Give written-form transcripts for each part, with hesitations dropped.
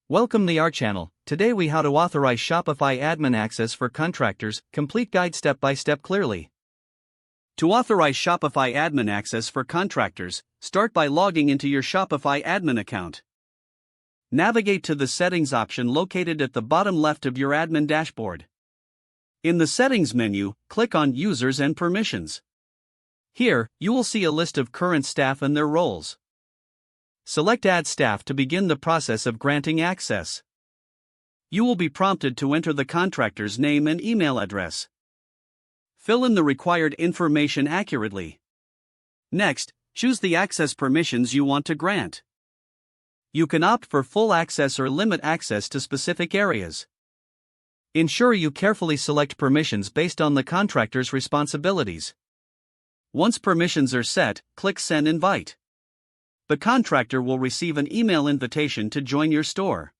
Welcome to our channel. Today we how to authorize Shopify admin access for contractors, complete guide step by step clearly. To authorize Shopify admin access for contractors, start by logging into your Shopify admin account. Navigate to the settings option located at the bottom left of your admin dashboard. In the settings menu, click on users and permissions. Here, you will see a list of current staff and their roles. Select Add Staff to begin the process of granting access. You will be prompted to enter the contractor's name and email address. Fill in the required information accurately. Next, choose the access permissions you want to grant. You can opt for full access or limit access to specific areas. Ensure you carefully select permissions based on the contractor's responsibilities. Once permissions are set, click Send Invite. The contractor will receive an email invitation to join your store.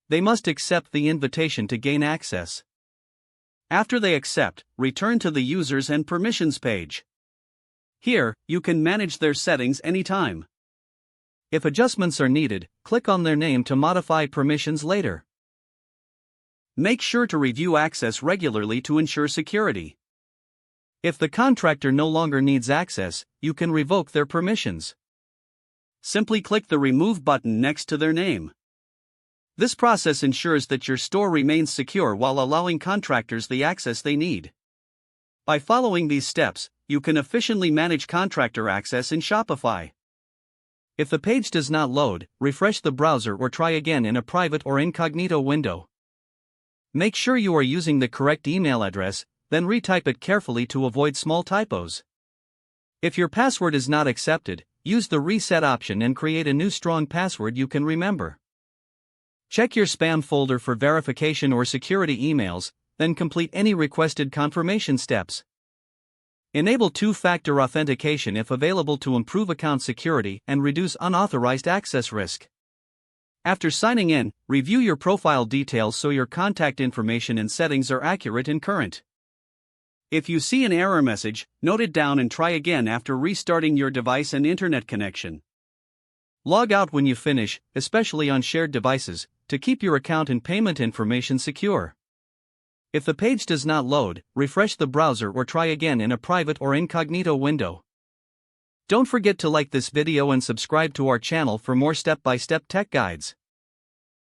They must accept the invitation to gain access. After they accept, return to the Users and Permissions page. Here, you can manage their settings anytime. If adjustments are needed, click on their name to modify permissions later. Make sure to review access regularly to ensure security. If the contractor no longer needs access, you can revoke their permissions. Simply click the Remove button next to their name. This process ensures that your store remains secure while allowing contractors the access they need. By following these steps, you can efficiently manage contractor access in Shopify. If the page does not load, refresh the browser or try again in a private or incognito window. Make sure you are using the correct email address, then retype it carefully to avoid small typos. If your password is not accepted, use the reset option and create a new strong password you can remember. Check your spam folder for verification or security emails, then complete any requested confirmation steps. Enable two-factor authentication if available to improve account security and reduce unauthorized access risk. After signing in, review your profile details so your contact information and settings are accurate and current. If you see an error message, note it down and try again after restarting your device and internet connection. Log out when you finish, especially on shared devices, to keep your account and payment information secure. If the page does not load, refresh the browser or try again in a private or incognito window. Don't forget to like this video and subscribe to our channel for more step-by-step tech guides.